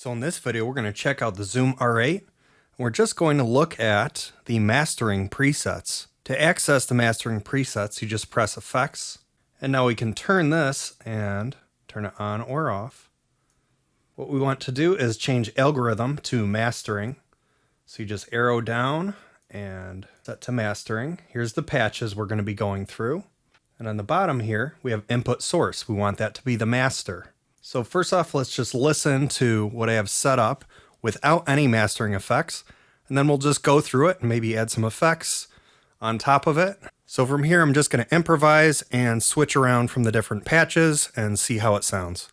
So in this video, we're going to check out the Zoom R8. We're just going to look at the mastering presets. To access the mastering presets, you just press Effects. And now we can turn this and turn it on or off. What we want to do is change algorithm to mastering. So you just arrow down and set to mastering. Here's the patches we're going to be going through. And on the bottom here, we have input source. We want that to be the master. So first off, let's just listen to what I have set up without any mastering effects. And then we'll just go through it and maybe add some effects on top of it. So from here, I'm just going to improvise and switch around from the different patches and see how it sounds.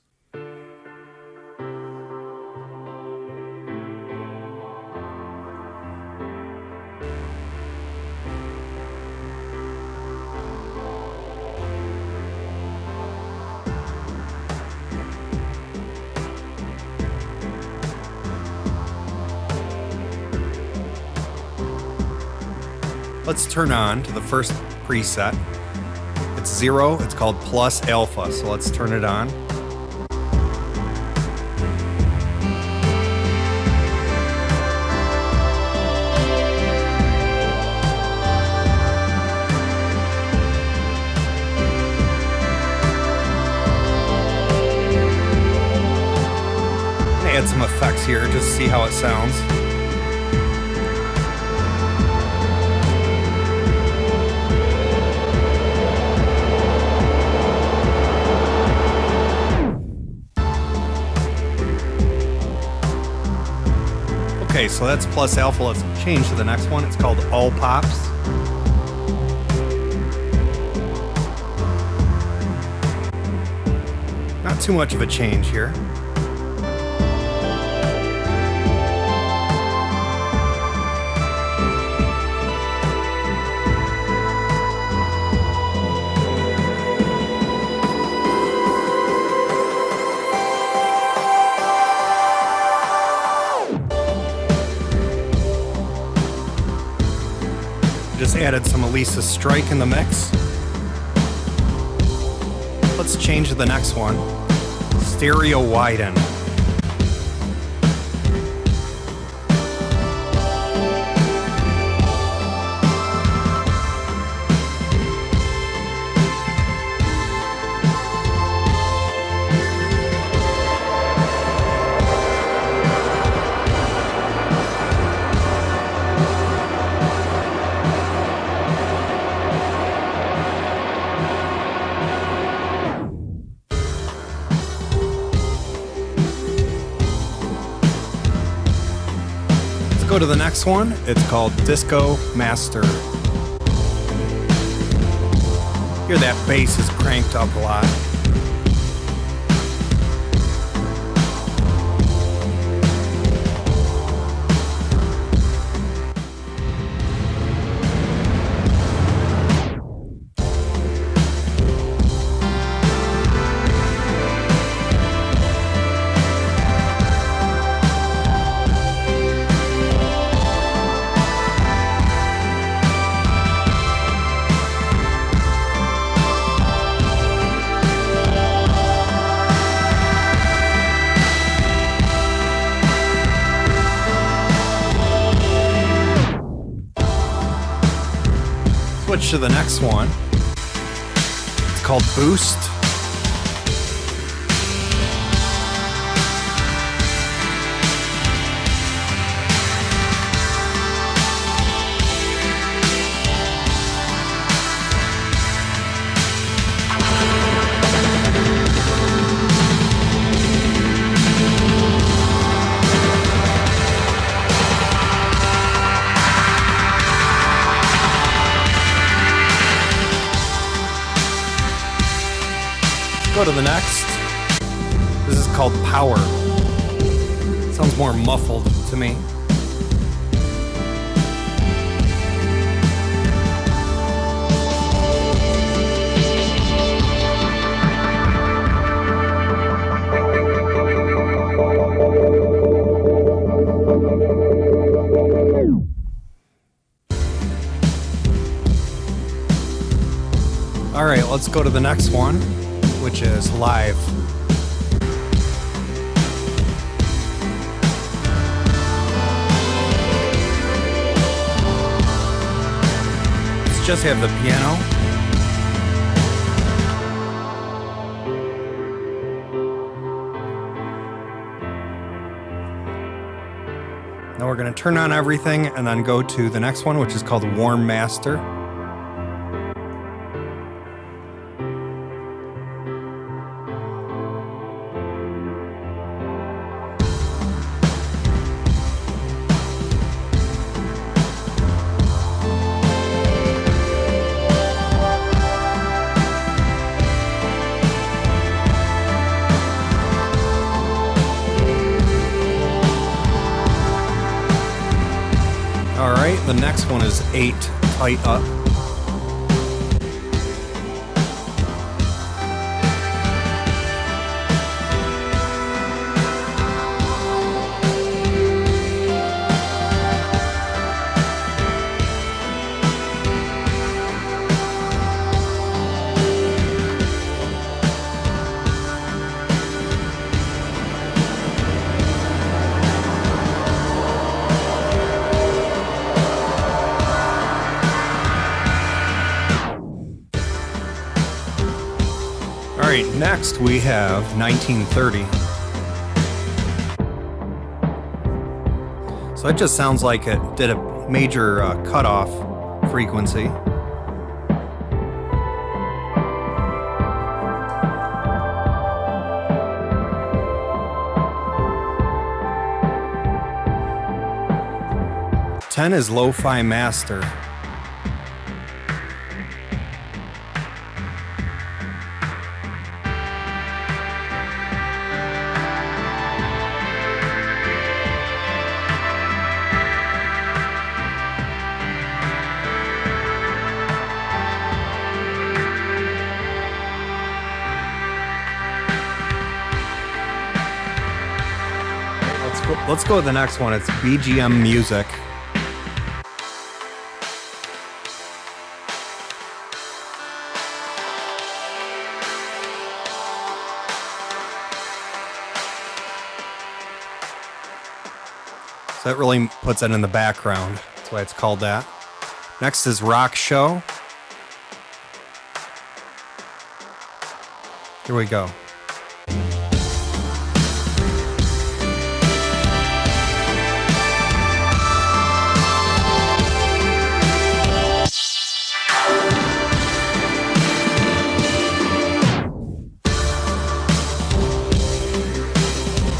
Let's turn on to the first preset. It's 0, it's called plus alpha, so let's turn it on. I'm gonna add some effects here, just to see how it sounds. Okay, so that's plus alpha. Let's change to the next one. It's called all pops. Not too much of a change here. Just added some Elisa Strike in the mix. Let's change to the next one. Stereo widen. Go to the next one. It's called Disco Master. Here that bass is cranked up a lot. Switch to the next one. It's called Boost. Go to the next. This is called Power. Sounds more muffled to me. All right, let's go to the next one, which is live. just have the piano. Now we're going to turn on everything and then go to the next one, which is called Warm Master. Alright, the next one is 8 tight up. Alright, next we have 1930. So that just sounds like it did a major cutoff frequency. Ten is Lo-Fi Master. Let's go to the next one. It's BGM Music. So that really puts it in the background. That's why it's called that. Next is Rock Show. Here we go.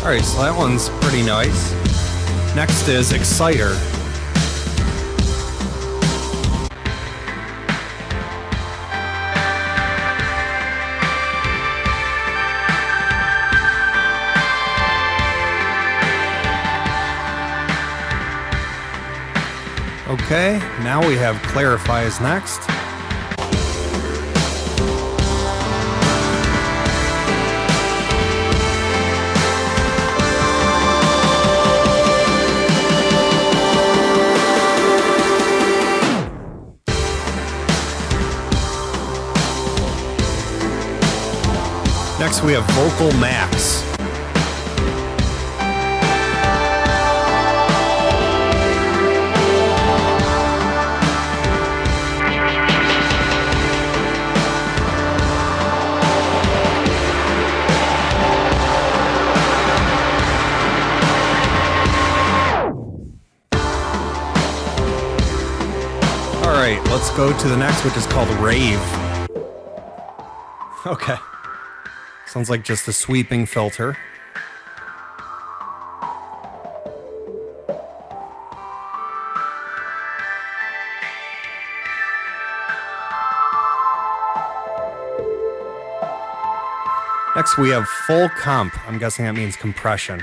Alright, so that one's pretty nice. Next is Exciter. Okay, now we have Clarify is next. Next we have Vocal Max. Alright, let's go to the next, which is called Rave. Okay. Sounds like just a sweeping filter. Next we have Full Comp. I'm guessing that means compression.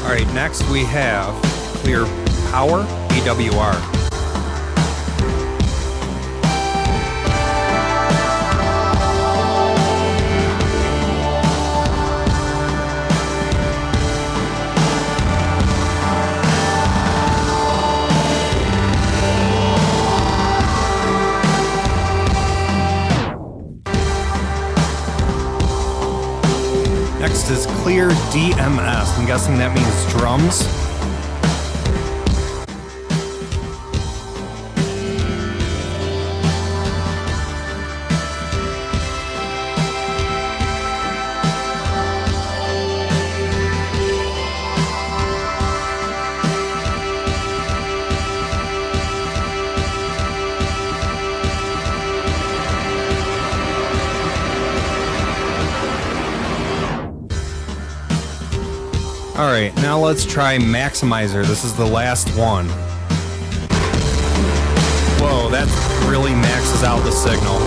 Alright, next we have Clear PWR. is Clear DMS. I'm guessing that means drums. Alright, now let's try Maximizer. This is the last one. Whoa, that really maxes out the signal.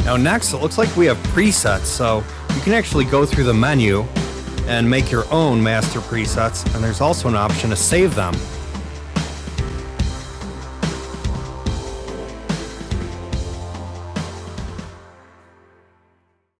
Now next, it looks like we have presets, so you can actually go through the menu and make your own master presets, and there's also an option to save them.